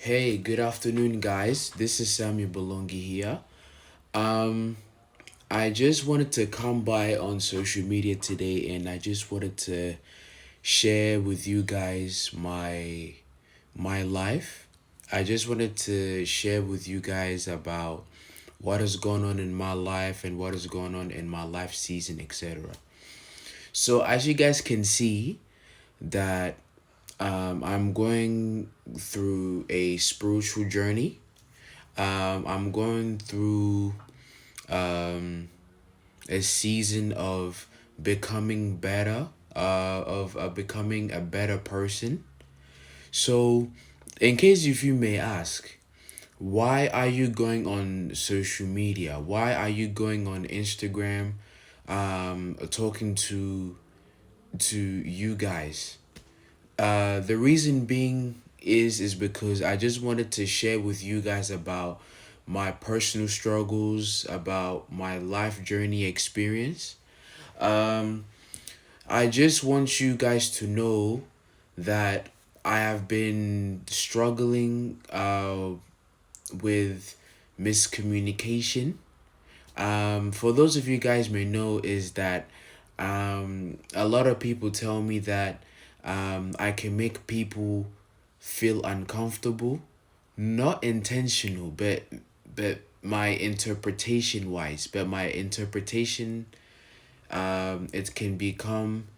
Hey, good afternoon, guys. This is Samuel Bolongi here. Um, I just wanted to come by on social media today and I just wanted to share with you guys my life. I just wanted to share with you guys about what has gone on in my life and what has gone on in my life season, etc. So as you guys can see that I'm going through a spiritual journey. I'm going through a season of becoming better, of becoming a better person. So, in case if you may ask, why are you going on social media? Why are you going on Instagram, talking to you guys? The reason being is because I just wanted to share with you guys about my personal struggles, about my life journey experience. Um, I just want you guys to know that I have been struggling with miscommunication. For those of you guys may know is that a lot of people tell me that I can make people feel uncomfortable, not intentional, but my interpretation wise, but my interpretation it can become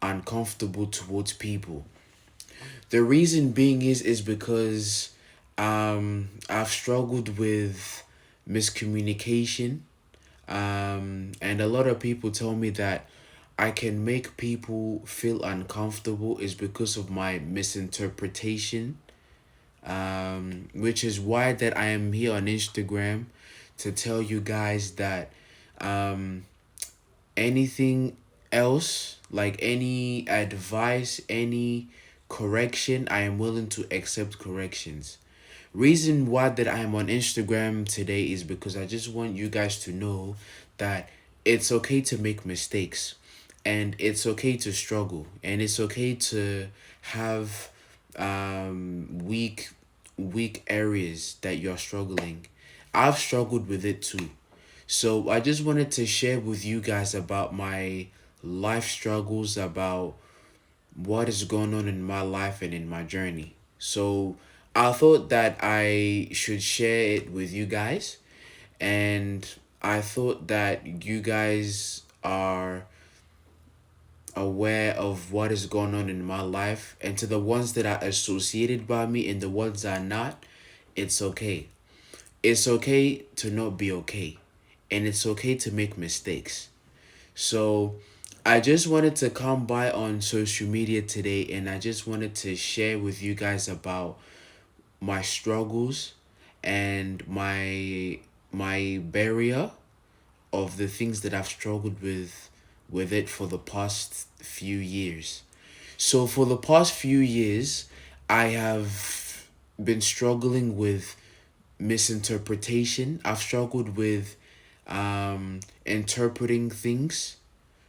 uncomfortable towards people. The reason being is because I've struggled with miscommunication. And a lot of people tell me that I can make people feel uncomfortable is because of my misinterpretation. Which is why that I am here on Instagram to tell you guys that um, anything else, like any advice, any correction, I am willing to accept corrections. Reason why that I am on Instagram today is because I just want you guys to know that it's okay to make mistakes and it's okay to struggle and it's okay to have weak areas that you're struggling. I've struggled with it too. So I just wanted to share with you guys about my life struggles, about what is going on in my life and in my journey. So I thought that I should share it with you guys, and I thought that you guys are aware of what is going on in my life, and to the ones that are associated by me and the ones that are not, it's okay. It's okay to not be okay, and it's okay to make mistakes. So I just wanted to come by on social media today and I just wanted to share with you guys about my struggles and my barrier of the things that I've struggled with it for the past few years. So for the past few years, I have been struggling with misinterpretation. I've struggled with interpreting things.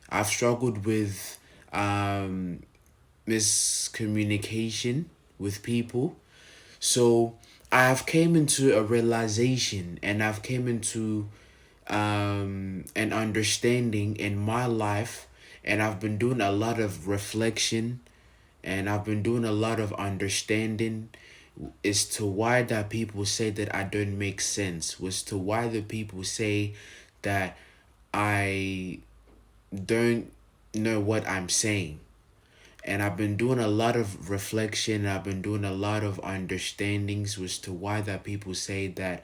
I've struggled with um, miscommunication with people. So I have came into a realization and I've came into an understanding in my life, and I've been doing a lot of reflection and I've been doing a lot of understanding as to why that people say that I don't make sense, as to why the people say that I don't know what I'm saying. And I've been doing a lot of reflection, I've been doing a lot of understandings as to why that people say that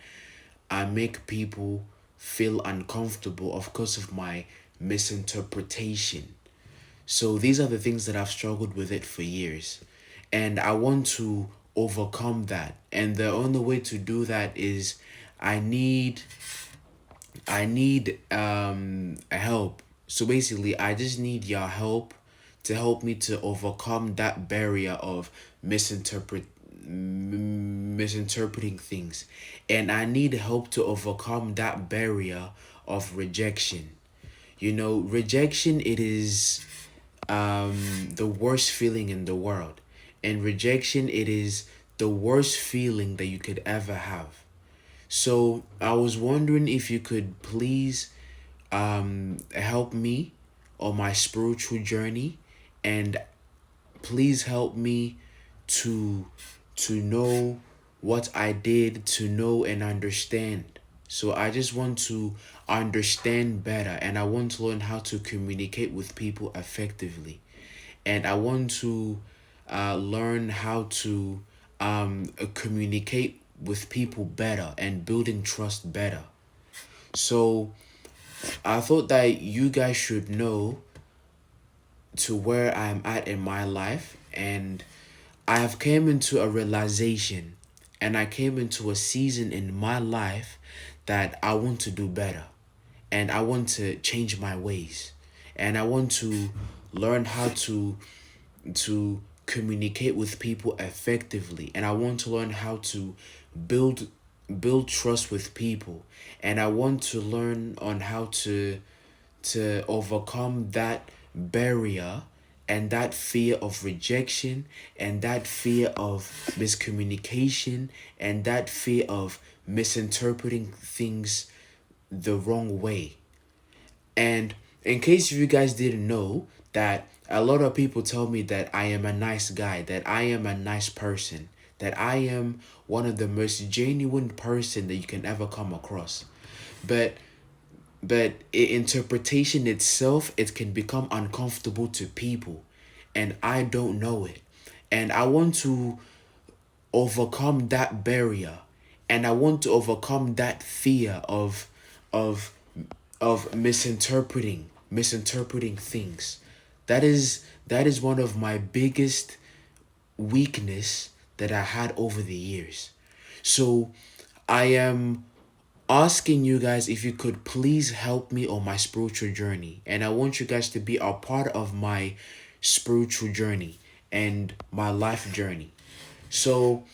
I make people feel uncomfortable of course of my misinterpretation. So these are the things that I've struggled with it for years. And I want to overcome that. And the only way to do that is I need help. So basically I just need your help to help me to overcome that barrier of misinterpreting things. And I need help to overcome that barrier of rejection. You know, rejection, it is the worst feeling in the world. And rejection, it is the worst feeling that you could ever have. So I was wondering if you could please help me on my spiritual journey, and please help me to know what I did, to know and understand. So I just want to understand better, and I want to learn how to communicate with people effectively. And I want to learn how to communicate with people better and building trust better. So I thought that you guys should know to where I'm at in my life, and I have came into a realization, and I came into a season in my life that I want to do better, and I want to change my ways, and I want to learn how to communicate with people effectively, and I want to learn how to build trust with people, and I want to learn on how to overcome that barrier and that fear of rejection and that fear of miscommunication and that fear of misinterpreting things the wrong way. And in case you guys didn't know, that a lot of people tell me that I am a nice guy, that I am a nice person, that I am one of the most genuine person that you can ever come across. But interpretation itself, it can become uncomfortable to people, and I don't know it. And I want to overcome that barrier, and I want to overcome that fear of misinterpreting things. That is one of my biggest weakness that I had over the years. So I am asking you guys if you could please help me on my spiritual journey, and I want you guys to be a part of my spiritual journey and my life journey. So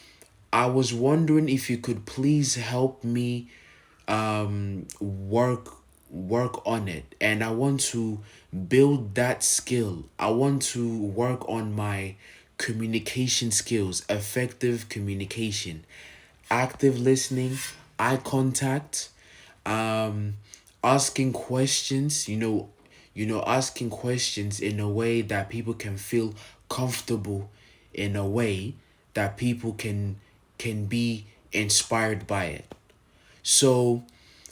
I was wondering if you could please help me work on it, and I want to build that skill. I want to work on my communication skills, effective communication, active listening, eye contact, um asking questions, asking questions in a way that people can feel comfortable, in a way that people can be inspired by it. So,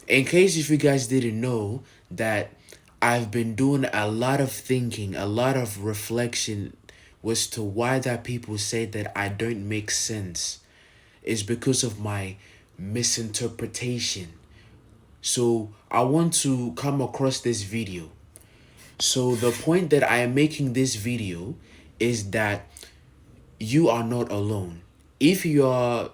in case if you guys didn't know, that I've been doing a lot of thinking, a lot of reflection as to why that people say that I don't make sense, is because of my misinterpretation. So I want to come across this video. So the point that I am making this video is that you are not alone. If you are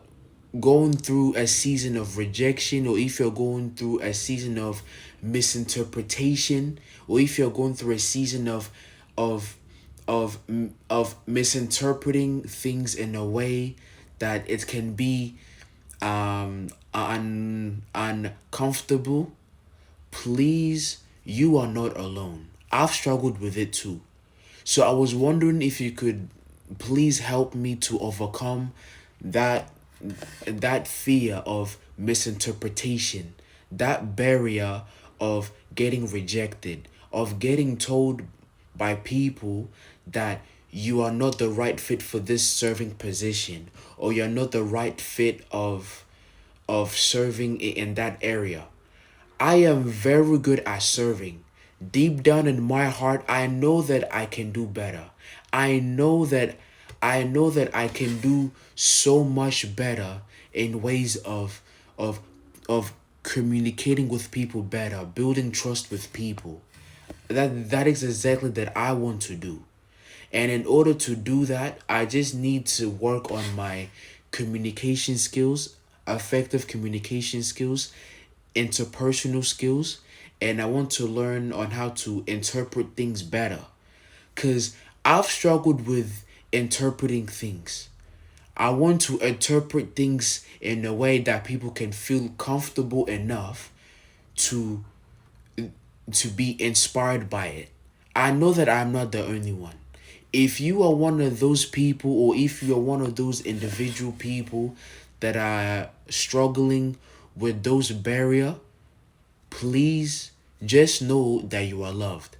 going through a season of rejection, or if you're going through a season of misinterpretation, or if you're going through a season of of misinterpreting things in a way that it can be uncomfortable, please, you are not alone. I've struggled with it too. So I was wondering if you could please help me to overcome that fear of misinterpretation, that barrier of getting rejected, of getting told by people that you are not the right fit for this serving position, or you're not the right fit of serving in that area. I am very good at serving. Deep down in my heart, I know that I can do better. I know that I can do so much better in ways of of communicating with people better, building trust with people. That is exactly that I want to do. And in order to do that, I just need to work on my communication skills, effective communication skills, interpersonal skills, and I want to learn on how to interpret things better. Because I've struggled with interpreting things. I want to interpret things in a way that people can feel comfortable enough to be inspired by it. I know that I'm not the only one. If you are one of those people, or if you're one of those individual people that are struggling with those barrier, please just know that you are loved.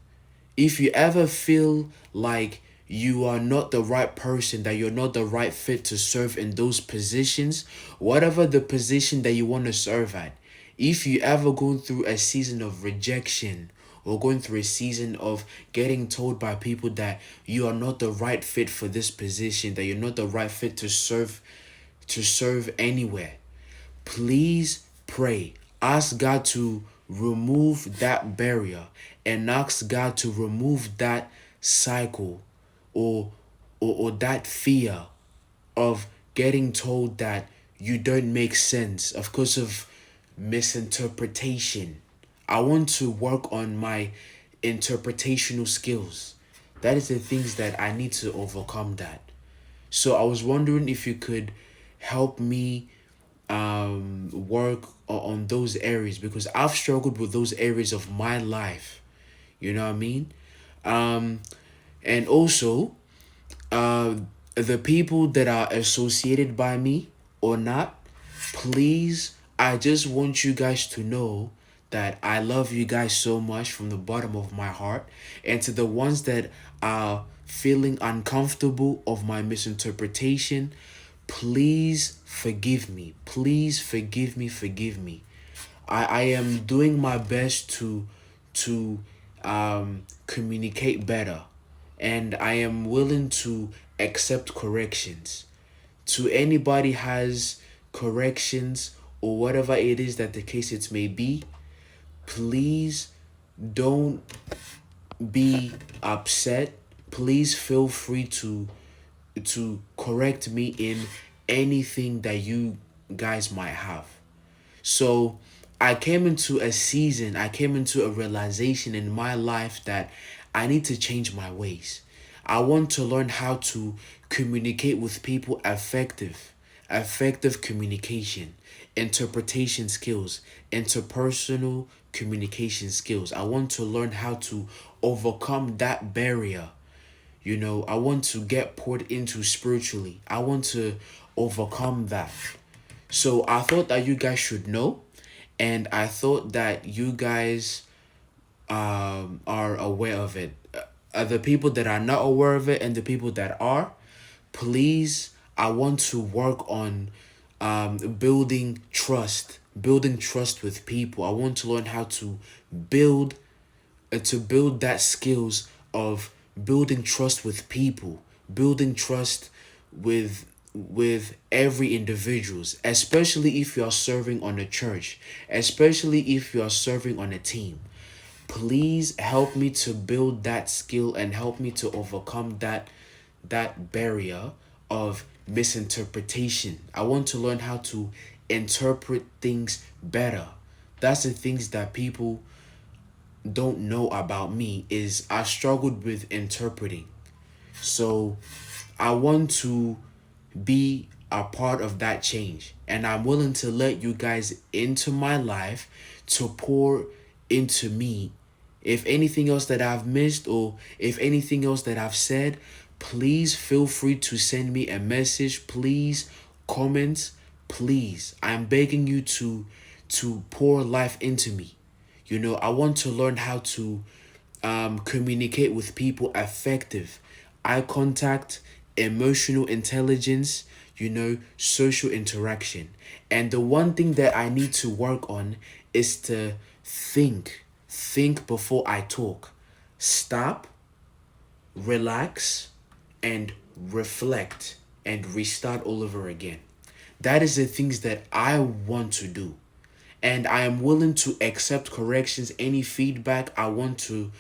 If you ever feel like you are not the right person, that you're not the right fit to serve in those positions, whatever the position that you want to serve at, if you ever go through a season of rejection, or going through a season of getting told by people that you are not the right fit for this position, that you're not the right fit to serve anywhere, please pray. Ask God to remove that barrier, and ask God to remove that cycle, or or that fear of getting told that you don't make sense of course of misinterpretation. I want to work on my interpretational skills. That is the things that I need to overcome that. So I was wondering if you could help me work on those areas, because I've struggled with those areas of my life. You know what I mean? Um, and also, uh, the people that are associated by me or not, please, I just want you guys to know that I love you guys so much from the bottom of my heart. And to the ones that are feeling uncomfortable of my misinterpretation, please forgive me. Please forgive me, forgive me. I am doing my best to communicate better, and I am willing to accept corrections. To anybody has corrections, or whatever it is that the case it may be, please don't be upset. Please feel free to correct me in anything that you guys might have. So I came into a season, I came into a realization in my life that I need to change my ways. I want to learn how to communicate with people effective communication, interpretation skills, interpersonal communication skills. I want to learn how to overcome that barrier. I want to get poured into spiritually. I want to overcome that. So I thought that you guys should know, and I thought that you guys are aware of it. The people that are not aware of it and the people that are, please, I want to work on building trust with people. I want to learn how build to build that skills of building trust with people, building trust with every individuals, especially if you are serving on a church, especially if you are serving on a team. Please help me to build that skill, and help me to overcome that barrier of misinterpretation. I want to learn how to interpret things better. That's the things that people don't know about me, is I struggled with interpreting. So I want to be a part of that change, and I'm willing to let you guys into my life to pour into me. If anything else that I've missed, or if anything else that I've said, please feel free to send me a message. Please comment. Please, I'm begging you to pour life into me. I want to learn how to communicate with people effective. Eye contact, emotional intelligence, social interaction. And the one thing that I need to work on is to think. Think before I talk. Stop, relax, and reflect, and restart all over again. That is the things that I want to do. And I am willing to accept corrections, any feedback. I want to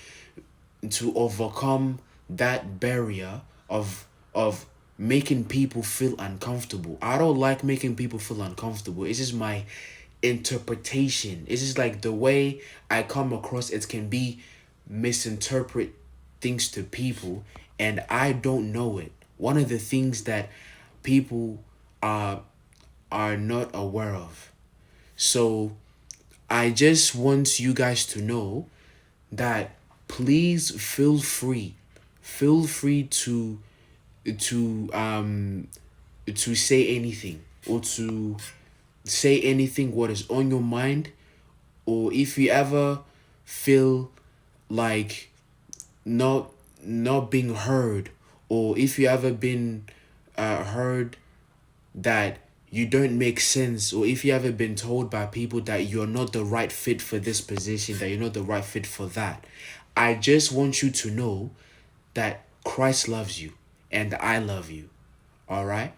overcome that barrier of making people feel uncomfortable. I don't like making people feel uncomfortable. It's just my interpretation. It's just like the way I come across, it can be misinterpret things to people, and I don't know it. One of the things that people are not aware of. So I just want you guys to know that please feel free to to say anything, or to say anything what is on your mind. Or if you ever feel like not not being heard, or if you ever been heard that you don't make sense, or if you ever been told by people that you're not the right fit for this position, that you're not the right fit for that, I just want you to know that Christ loves you and I love you. All right?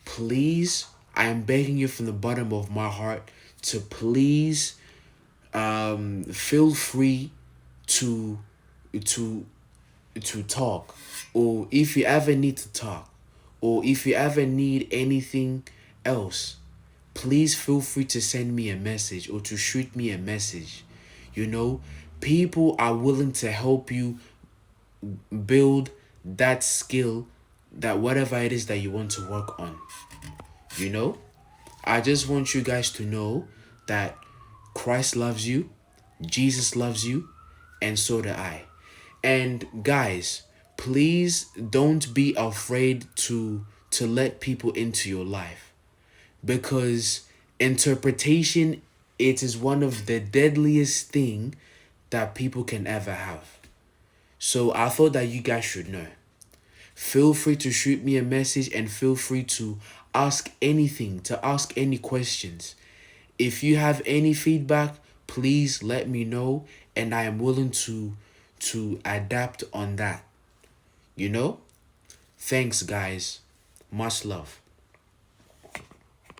Please, I am begging you from the bottom of my heart to please feel free to to to talk. Or if you ever need to talk, or if you ever need anything else, please feel free to send me a message or to shoot me a message. You know, people are willing to help you build that skill, that whatever it is that you want to work on. You know, I just want you guys to know that Christ loves you, Jesus loves you, and so do I. And guys, please don't be afraid to let people into your life, because interpretation, it is one of the deadliest thing that people can ever have. So I thought that you guys should know. Feel free to shoot me a message and feel free to ask anything, to ask any questions. If you have any feedback, please let me know, and I am willing to adapt on that. You know? Thanks guys. Much love.